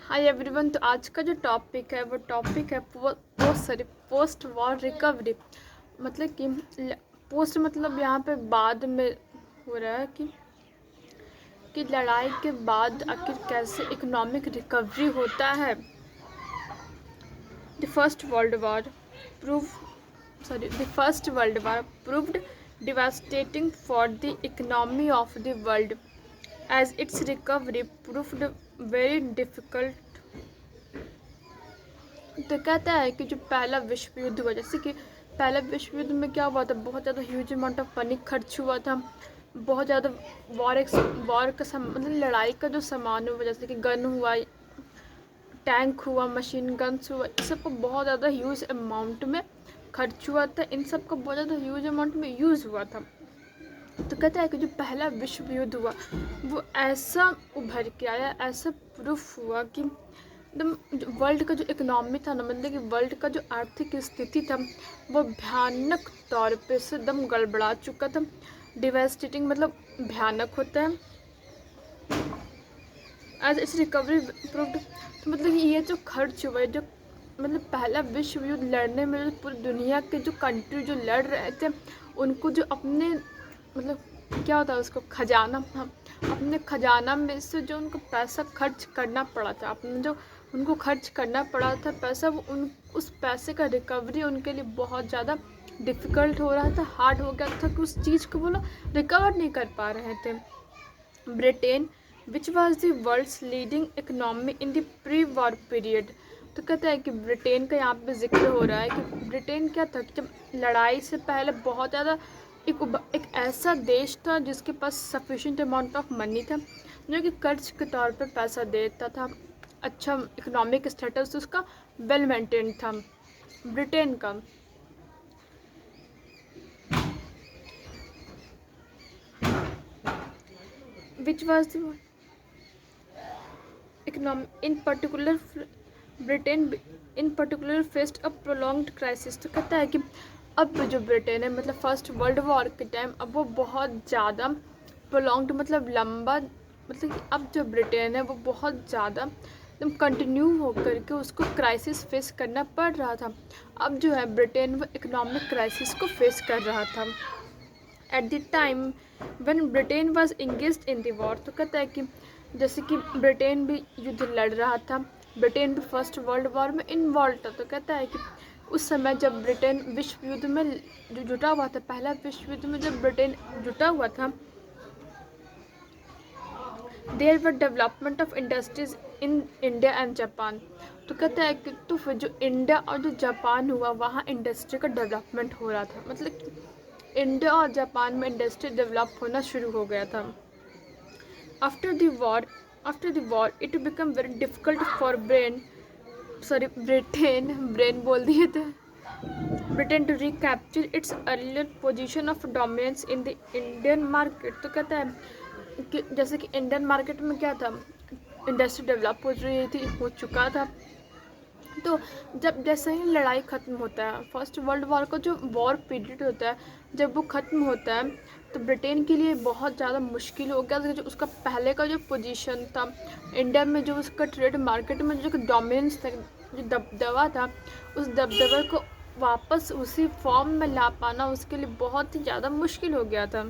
Hi everyone. तो आज का जो टॉपिक है वो टॉपिक है पोस्ट वॉर रिकवरी। मतलब कि पोस्ट मतलब यहाँ पे बाद में हो रहा है कि लड़ाई के बाद आखिर कैसे इकोनॉमिक रिकवरी होता है। The first world war prove the first world war proved devastating for the economy of the world as its recovery proved very difficult। तो कहता है कि जो पहला विश्व युद्ध हुआ, जैसे कि पहला विश्व युद्ध में क्या हुआ था, बहुत ज़्यादा ह्यूज अमाउंट ऑफ मनी खर्च हुआ था, बहुत ज़्यादा वॉर का मतलब लड़ाई का जो सामान हुआ, जैसे कि गन हुआ, टैंक हुआ, मशीन गन्स हुआ, इस सब को बहुत ज़्यादा ह्यूज अमाउंट में खर्च हुआ था, इन सब का बहुत ज़्यादा ह्यूज अमाउंट में यूज़ हुआ था। तो कहता है कि जो पहला विश्व युद्ध हुआ वो ऐसा उभर के आया, ऐसा प्रूफ हुआ कि एकदम वर्ल्ड का जो इकोनॉमी था ना, मतलब कि वर्ल्ड का जो आर्थिक स्थिति था वो भयानक तौर पे से एकदम गड़बड़ा चुका था। डिवेस्टेटिंग मतलब भयानक होता है। एज इट्स रिकवरी प्रूव्ड, तो मतलब कि ये जो खर्च हुआ है, जो मतलब पहला विश्व युद्ध लड़ने में जो पूरी दुनिया के जो कंट्री जो लड़ रहे थे उनको जो अपने मतलब क्या होता है उसको खजाना, अपने खजाना में से जो उनको पैसा खर्च करना पड़ा था, अपने जो उनको खर्च करना पड़ा था पैसा, वो उस पैसे का रिकवरी उनके लिए बहुत ज़्यादा डिफ़िकल्ट हो रहा था, हार्ड हो गया था कि उस चीज़ को वो लोग रिकवर नहीं कर पा रहे थे। Britain which was the world's leading economy in the pre war period. तो कहता है कि ब्रिटेन का यहाँ पे जिक्र हो रहा है कि ब्रिटेन क्या था कि जब लड़ाई से पहले बहुत ज़्यादा एक ऐसा देश था जिसके पास सफिशेंट अमाउंट ऑफ मनी था, जो कि कर्ज के तौर पे पैसा देता था, अच्छा इकोनॉमिक स्टेटस उसका वेल मेंटेन था ब्रिटेन का। विच was the economy in particular Britain in particular faced a prolonged crisis. तो कहता है कि अब जो ब्रिटेन है मतलब फर्स्ट वर्ल्ड वॉर के टाइम अब वो बहुत ज़्यादा प्रोलॉन्ग्ड मतलब लंबा, मतलब कि अब जो ब्रिटेन है वो बहुत ज़्यादा एकदम कंटिन्यू होकर के उसको क्राइसिस फेस करना पड़ रहा था। अब जो है ब्रिटेन वो इकोनॉमिक क्राइसिस को फेस कर रहा था। At the time when Britain was engaged in the war. तो कहता है कि जैसे कि ब्रिटेन भी युद्ध लड़ रहा था, ब्रिटेन भी फर्स्ट वर्ल्ड वॉर में इन्वॉल्व था। तो कहता है कि उस समय जब ब्रिटेन विश्व युद्ध में जो जुटा हुआ था, पहला विश्व युद्ध में जब ब्रिटेन जुटा हुआ था, there were development of industries in India and Japan. तो कहता है कि तो फिर जो इंडिया और जो जापान हुआ वहाँ इंडस्ट्री का डेवलपमेंट हो रहा था, मतलब कि इंडिया और जापान में इंडस्ट्री डेवलप होना शुरू हो गया था। After the war it become very difficult for Britain बोल दिए थे, Britain to recapture its earlier position of dominance in the Indian market. तो कहता है कि जैसे कि इंडियन मार्केट में क्या था, इंडस्ट्री डेवलप हो चुका था। तो जब जैसे ही लड़ाई ख़त्म होता है, फर्स्ट वर्ल्ड वॉर का जो वॉर पीरियड होता है जब वो ख़त्म होता है तो ब्रिटेन के लिए बहुत ज़्यादा मुश्किल हो गया था। जो उसका पहले का जो पोजीशन था इंडिया में, जो उसका ट्रेड मार्केट में जो डोमिनेंस था, जो दबदबा था, उस दबदबे को वापस उसी फॉर्म में ला पाना उसके लिए बहुत ही ज़्यादा मुश्किल हो गया था।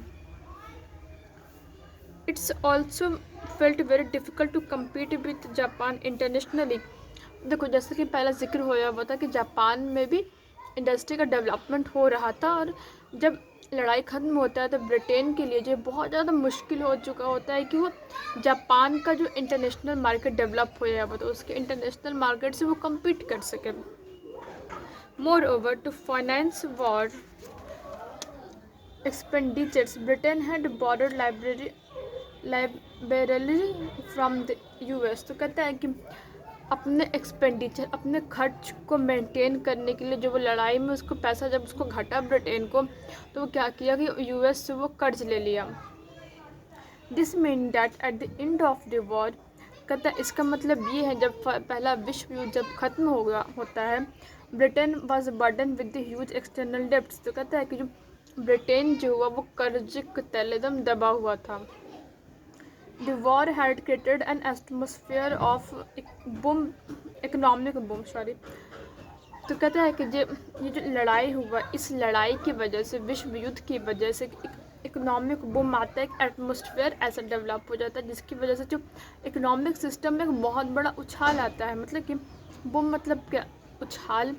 Its also felt very difficult to compete with Japan internationally. देखो जैसे कि पहला जिक्र होया हुआ था कि जापान में भी इंडस्ट्री का डेवलपमेंट हो रहा था, और जब लड़ाई ख़त्म होता है तो ब्रिटेन के लिए जो बहुत ज़्यादा मुश्किल हो चुका होता है कि वो जापान का जो इंटरनेशनल मार्केट डेवलप होया हुआ था उसके इंटरनेशनल मार्केट से वो कम्पीट कर सके। Moreover to finance war expenditures, Britain had borrowed liberally from the US। तो कहता है कि अपने एक्सपेंडिचर, अपने खर्च को मेंटेन करने के लिए जो वो लड़ाई में उसको पैसा जब उसको घटा ब्रिटेन को, तो वो क्या किया कि US से वो कर्ज ले लिया। This mean that at the end of the war, कहता है इसका मतलब ये है जब पहला विश्व युद्ध जब ख़त्म होता है, Britain was burden with the huge external debts. तो कहता है कि जो ब्रिटेन जो हुआ वो कर्ज के तले दम दबा हुआ था। The war had created an atmosphere of boom, economic boom, sorry. तो कहता है कि ये जो लड़ाई हुआ, इस लड़ाई की वजह से, विश्व युद्ध की वजह से इकोनॉमिक बूम आता है, एक एटमोसफियर ऐसा डेवलप हो जाता है जिसकी वजह से जो इकोनॉमिक सिस्टम में एक बहुत बड़ा उछाल आता है। मतलब कि बूम मतलब क्या, उछाल।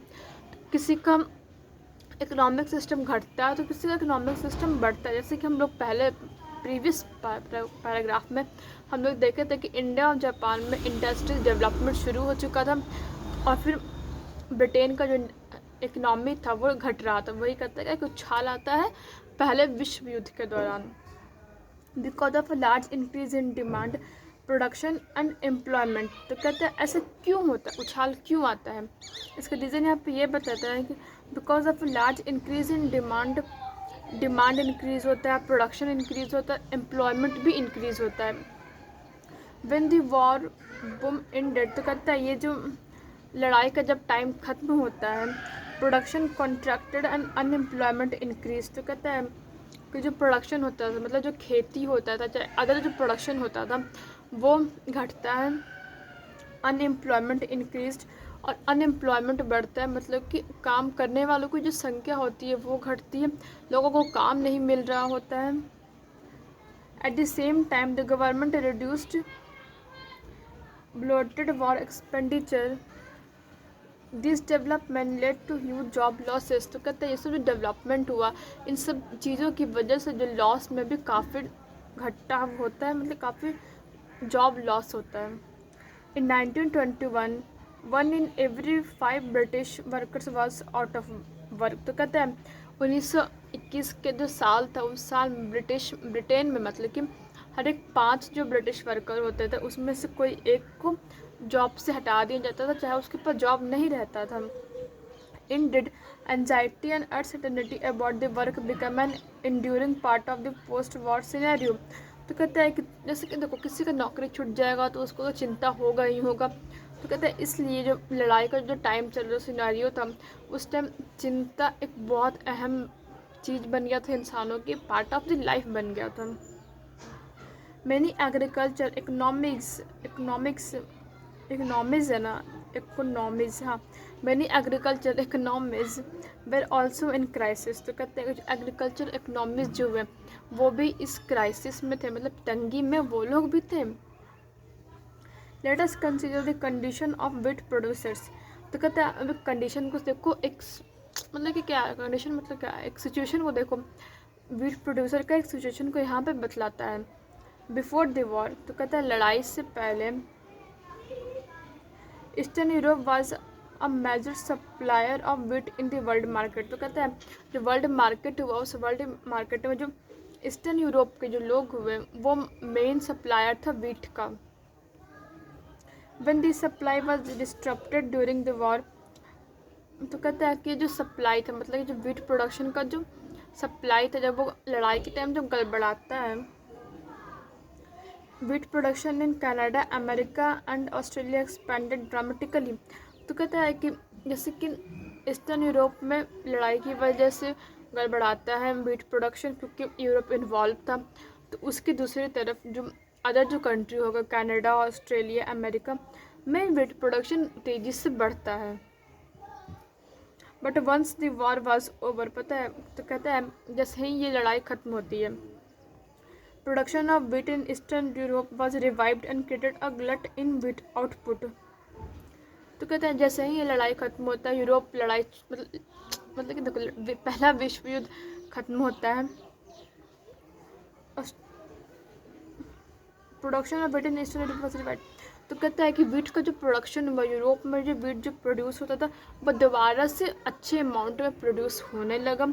किसी का इकोनॉमिक सिस्टम घटता है तो किसी का इकोनॉमिक सिस्टम बढ़ता है। जैसे कि हम लोग पहले प्रीवियस पैराग्राफ में हम लोग देखे थे कि इंडिया और जापान में इंडस्ट्रियल डेवलपमेंट शुरू हो चुका था और फिर ब्रिटेन का जो इकनॉमी था वो घट रहा था। वही कहता है कि उछाल आता है पहले विश्व युद्ध के दौरान, because of a large increase in demand, production and employment. तो कहते हैं ऐसा क्यों होता है, उछाल क्यों आता है। इसका रीज़न यहाँ पे ये बताता है कि because of large increase in demand, demand increase होता है, प्रोडक्शन इंक्रीज़ होता है, एम्प्लॉयमेंट भी इंक्रीज़ होता है। When the war boom ended, तो कहता है ये जो लड़ाई का जब टाइम ख़त्म होता है, production contracted and unemployment increase. तो कहता है कि जो प्रोडक्शन होता था, मतलब जो खेती होता था, चाहे अदर जो प्रोडक्शन होता था वो घटता है, अनएम्प्लॉयमेंट इंक्रीज, और अनएम्प्लॉयमेंट बढ़ता है, मतलब कि काम करने वालों की जो संख्या होती है वो घटती है, लोगों को काम नहीं मिल रहा होता है। At the same time the government reduced bloated war expenditure, this development led to huge job losses. तो कहते हैं ये सब जो डेवलपमेंट हुआ, इन सब चीज़ों की वजह से जो लॉस में भी काफ़ी घट्टा होता है, मतलब काफ़ी जॉब लॉस होता है। इन 1921 1 in every 5 British workers was out of work. तो कहते हैं 1921 के जो साल था, उस साल ब्रिटेन में मतलब कि हर एक 5 जो ब्रिटिश वर्कर होते थे उसमें से कोई एक को जॉब से हटा दिया जाता था, चाहे उसके पास जॉब नहीं रहता था। Indeed anxiety and uncertainty about the work become an enduring part of the post war scenario. तो कहते हैं कि जैसे कि देखो किसी का नौकरी छूट जाएगा तो उसको तो चिंता होगा ही होगा। तो कहते हैं इसलिए जो लड़ाई का जो टाइम चल रहा सिनेरियो था, उस टाइम चिंता एक बहुत अहम चीज़ बन गया था, इंसानों की पार्ट ऑफ द लाइफ बन गया था। मैनी एग्रीकल्चर इकोनॉमीज है ना, इकोनॉमीज, हाँ, many agriculture economies were also in crisis. तो कहते हैं एग्रीकल्चर इकोनॉमीज जो है वो भी इस क्राइसिस में थे, मतलब तंगी में वो लोग भी थे। Let us consider the condition of wheat producers. तो कहते हैं अब कंडीशन को देखो, एक मतलब कि क्या कंडीशन, मतलब क्या एक सिचुएशन को देखो, व्हीट प्रोड्यूसर का एक सिचुएशन को यहाँ पे बतलाता है। बिफोर द वॉर, तो कहता है लड़ाई से पहले eastern Europe was a major supplier of wheat in the world market. तो कहता है जो वर्ल्ड मार्केट हुआ, उस वर्ल्ड मार्केट में जो ईस्टर्न यूरोप के जो लोग हुए वो मेन सप्लायर था व्हीट का। When the supply was disturbed during the war, तो कहता है कि जो सप्लाई था, मतलब कि जो व्हीट प्रोडक्शन का जो सप्लाई था, जब वो लड़ाई के टाइम जब गड़बड़ाता है, wheat production in Canada, America and Australia expanded dramatically. तो कहता है कि जैसे कि ईस्टर्न यूरोप में लड़ाई की वजह से गड़बड़ाता है व्हीट प्रोडक्शन, क्योंकि यूरोप इन्वॉल्व था, तो उसकी दूसरी तरफ जो अदर जो कंट्री होगा, कनाडा, ऑस्ट्रेलिया, अमेरिका में व्हीट प्रोडक्शन तेज़ी से बढ़ता है। But once the war was over, पता है, तो कहता है जैसे ही ये लड़ाई ख़त्म होती है, production of wheat in eastern Europe was revived and created a glut in wheat output. तो कहते हैं जैसे ही ये लड़ाई ख़त्म होता है, यूरोप लड़ाई मतलब कि देखो पहला विश्व युद्ध ख़त्म होता है, production of wheat in eastern Europe was revived. तो कहता है कि व्हीट का जो प्रोडक्शन हुआ यूरोप में, जो व्हीट जो प्रोड्यूस होता था वो दोबारा से अच्छे अमाउंट में प्रोड्यूस होने लगा,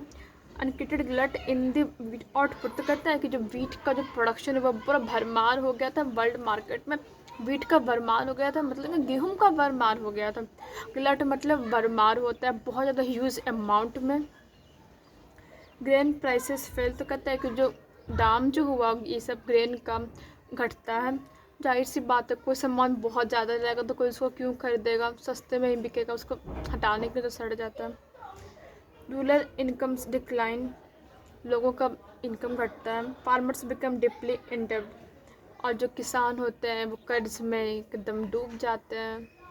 uncreated glut in the wheat output. तो कहता है कि जो व्हीट का जो प्रोडक्शन है वो पूरा भरमार हो गया था वर्ल्ड मार्केट में, व्हीट का भरमार हो गया था, मतलब कि गेहूं का भरमार हो गया था। ग्लट मतलब भरमार होता है बहुत ज़्यादा ह्यूज अमाउंट में। Grain prices fail. तो कहता है कि जो दाम जो हुआ ये सब ग्रेन का घटता है, जाहिर सी बात है कोई सामान बहुत ज़्यादा रहेगा तो कोई उसको क्यों खरीदेगा, सस्ते में ही बिकेगा, उसको हटाने के लिए तो सड़ जाता है। रूरल इनकम्स डिक्लाइन, लोगों का इनकम घटता है। फार्मर्स बिकम डीपली इंडेप्ट, और जो किसान होते हैं वो कर्ज़ में एकदम डूब जाते हैं।